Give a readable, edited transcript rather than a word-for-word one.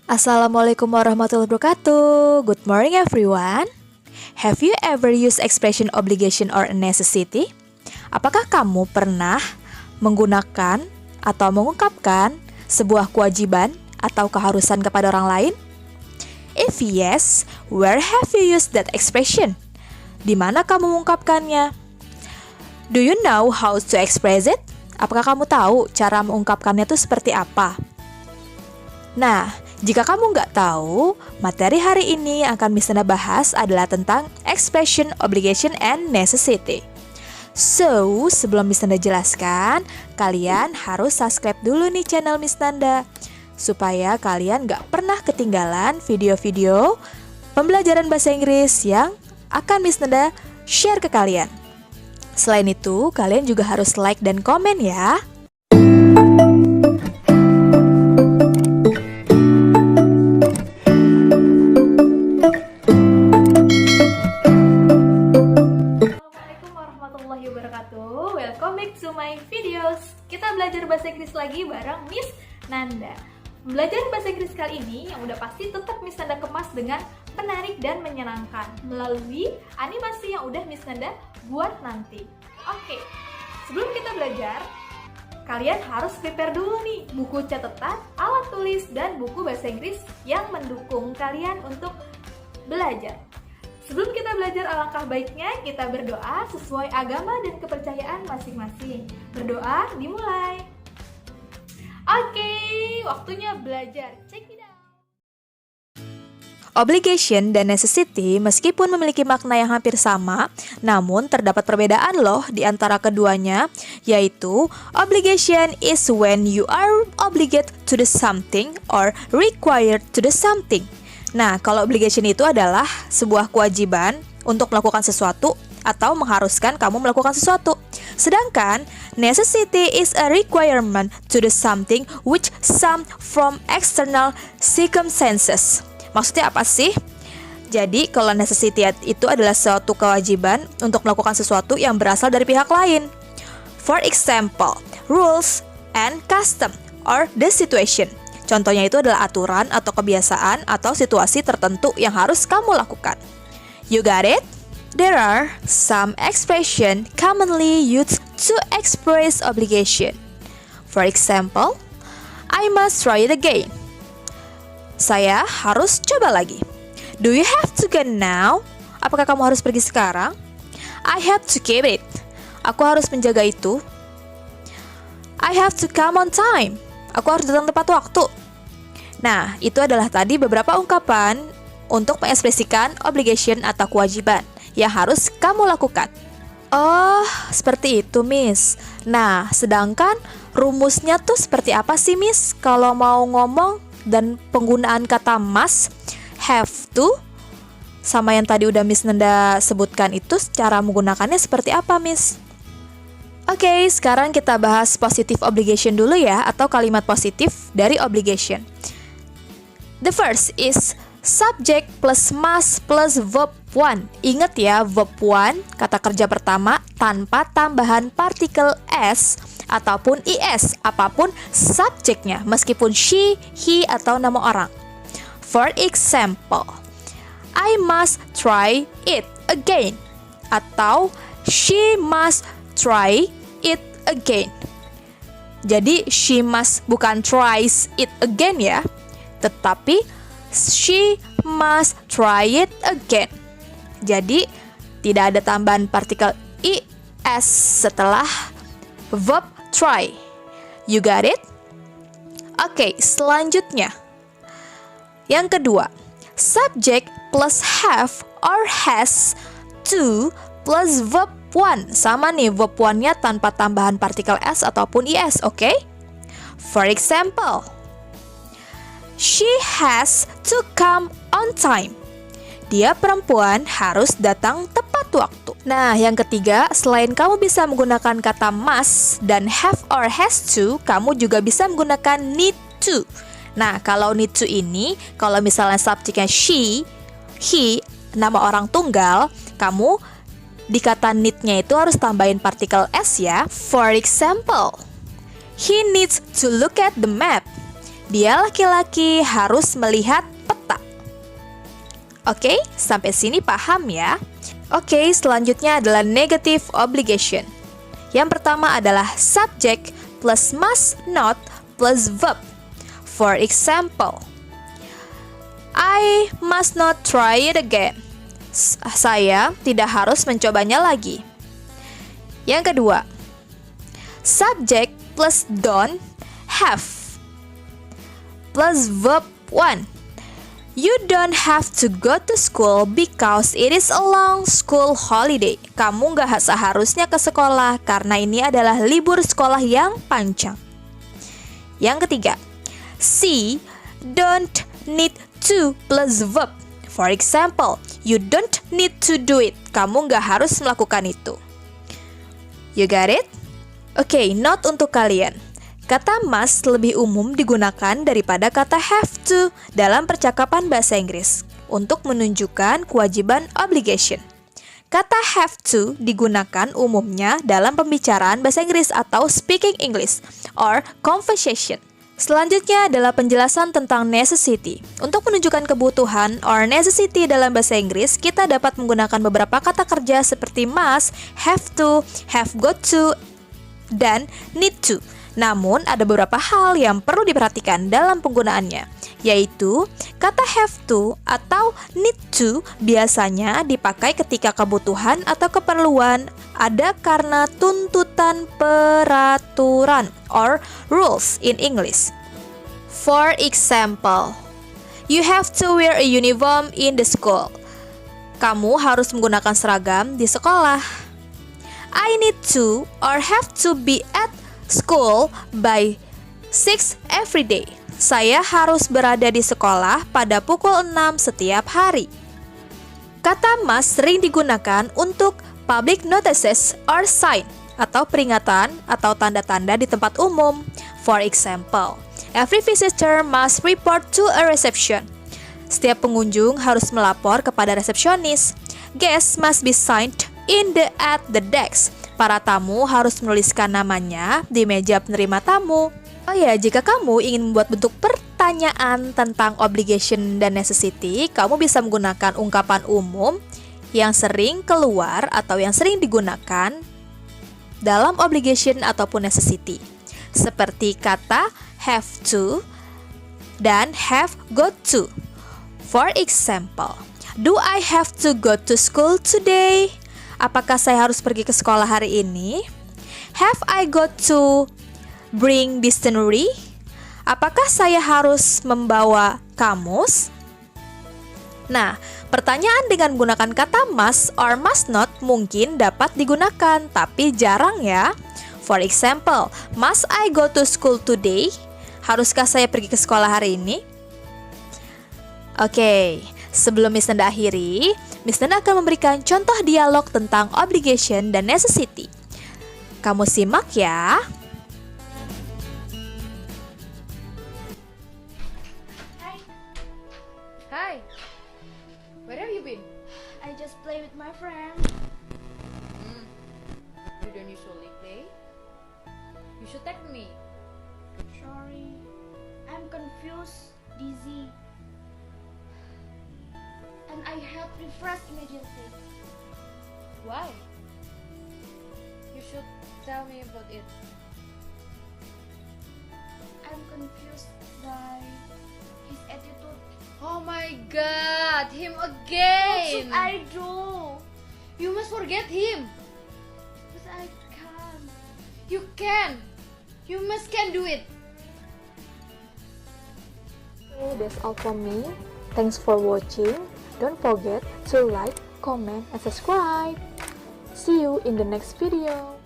Assalamualaikum warahmatullahi wabarakatuh. Good morning everyone. Have you ever used expression obligation or necessity? Apakah kamu pernah menggunakan atau mengungkapkan sebuah kewajiban atau keharusan kepada orang lain? If yes, where have you used that expression? Di mana kamu mengungkapkannya? Do you know how to express it? Apakah kamu tahu cara mengungkapkannya itu seperti apa? Nah, jika kamu nggak tahu, materi hari ini yang akan Miss Nanda bahas adalah tentang expression, obligation, and necessity. So, sebelum Miss Nanda jelaskan, kalian harus subscribe dulu nih channel Miss Nanda, supaya kalian nggak pernah ketinggalan video-video pembelajaran bahasa Inggris yang akan Miss Nanda share ke kalian. Selain itu, kalian juga harus like dan komen ya. Welcome back to my videos. Kita belajar bahasa Inggris lagi bareng Miss Nanda. Belajar bahasa Inggris kali ini yang udah pasti tetap Miss Nanda kemas dengan menarik dan menyenangkan melalui animasi yang udah Miss Nanda buat nanti. Oke, sebelum kita belajar, kalian harus prepare dulu nih buku catatan, alat tulis, dan buku bahasa Inggris yang mendukung kalian untuk belajar. Sebelum kita belajar, alangkah baiknya kita berdoa sesuai agama dan kepercayaan masing-masing. Berdoa dimulai. Oke, waktunya belajar. Check it out. Obligation dan necessity meskipun memiliki makna yang hampir sama, namun terdapat perbedaan loh di antara keduanya, yaitu obligation is when you are obligated to do something or required to do something. Nah, kalau obligation itu adalah sebuah kewajiban untuk melakukan sesuatu atau mengharuskan kamu melakukan sesuatu. Sedangkan necessity is a requirement to do something which stem from external circumstances. Maksudnya apa sih? Jadi, kalau necessity itu adalah suatu kewajiban untuk melakukan sesuatu yang berasal dari pihak lain. For example, rules and custom or the situation. Contohnya itu adalah aturan atau kebiasaan atau situasi tertentu yang harus kamu lakukan. You got it? There are some expression commonly used to express obligation. For example, I must try it again. Saya harus coba lagi. Do you have to go now? Apakah kamu harus pergi sekarang? I have to keep it. Aku harus menjaga itu. I have to come on time. Aku harus datang tepat waktu. Nah, itu adalah tadi beberapa ungkapan untuk mengekspresikan obligation atau kewajiban yang harus kamu lakukan. Oh, seperti itu, Miss. Nah, sedangkan rumusnya tuh seperti apa sih, Miss? Kalau mau ngomong dan penggunaan kata must, have to, sama yang tadi udah Miss Nanda sebutkan itu, cara menggunakannya seperti apa, Miss? Oke, sekarang kita bahas positive obligation dulu ya, atau kalimat positif dari obligation. The first is subject plus must plus verb one. Ingat ya, verb one, kata kerja pertama, tanpa tambahan partikel s ataupun is, apapun subjeknya, meskipun she, he, atau nama orang. For example, I must try it again, atau she must try it again. Jadi she must bukan tries it again ya, tetapi she must try it again. Jadi tidak ada tambahan partikel is setelah verb try. You got it? Oke, selanjutnya. Yang kedua, subject plus have or has to plus verb one. Sama nih, verb one-nya tanpa tambahan partikel s ataupun is, oke? For example, she has to come on time. Dia perempuan harus datang tepat waktu. Nah, yang ketiga, selain kamu bisa menggunakan kata must dan have or has to, kamu juga bisa menggunakan need to. Nah, kalau need to ini, kalau misalnya subjeknya she, he, nama orang tunggal, kamu di kata need-nya itu harus tambahin partikel s ya. For example, he needs to look at the map. Dia laki-laki harus melihat peta. Oke, sampai sini paham ya? Oke, selanjutnya adalah negative obligation. Yang pertama adalah subject plus must not plus verb. For example, I must not try it again. Saya tidak harus mencobanya lagi. Yang kedua, subject plus don't have plus verb 1. You don't have to go to school because it is a long school holiday. Kamu gak seharusnya ke sekolah karena ini adalah libur sekolah yang panjang. Yang ketiga, C don't need to plus verb. For example, you don't need to do it. Kamu gak harus melakukan itu. You got it? Oke, note untuk kalian. Kata must lebih umum digunakan daripada kata have to dalam percakapan bahasa Inggris untuk menunjukkan kewajiban obligation. Kata have to digunakan umumnya dalam pembicaraan bahasa Inggris atau speaking English or conversation. Selanjutnya adalah penjelasan tentang necessity. Untuk menunjukkan kebutuhan or necessity dalam bahasa Inggris, kita dapat menggunakan beberapa kata kerja seperti must, have got to, dan need to. Namun, ada beberapa hal yang perlu diperhatikan dalam penggunaannya, yaitu kata have to atau need to biasanya dipakai ketika kebutuhan atau keperluan ada karena tuntutan peraturan or rules in English. For example, you have to wear a uniform in the school. Kamu harus menggunakan seragam di sekolah. I need to or have to be at school by 6 every day. Saya harus berada di sekolah pada pukul 6 setiap hari. Kata must sering digunakan untuk public notices or sign atau peringatan atau tanda-tanda di tempat umum. For example, every visitor must report to a reception. Setiap pengunjung harus melapor kepada resepsionis. Guests must be signed at the desk. Para tamu harus menuliskan namanya di meja penerima tamu. Oh ya, jika kamu ingin membuat bentuk pertanyaan tentang obligation dan necessity, kamu bisa menggunakan ungkapan umum yang sering keluar atau yang sering digunakan dalam obligation ataupun necessity. Seperti kata have to dan have got to. For example, do I have to go to school today? Apakah saya harus pergi ke sekolah hari ini? Have I got to bring dictionary? Apakah saya harus membawa kamus? Nah, pertanyaan dengan menggunakan kata must or must not mungkin dapat digunakan, tapi jarang ya. For example, must I go to school today? Haruskah saya pergi ke sekolah hari ini? Oke, sebelum Miss Nanda akhiri, Miss Nanda akan memberikan contoh dialog tentang obligation dan necessity. Kamu simak ya. Hi. Where have you been? I just play with my friend. You don't usually play? You should text me. Sorry, I'm confused, dizzy, and I help refresh immediately. Why? You should tell me about it. I'm confused by his attitude. Oh my god, him What again! should I do? You must forget him. But I can't. You can. You must can do it. So that's all from me. Thanks for watching. Don't forget to like, comment, and subscribe. See you in the next video.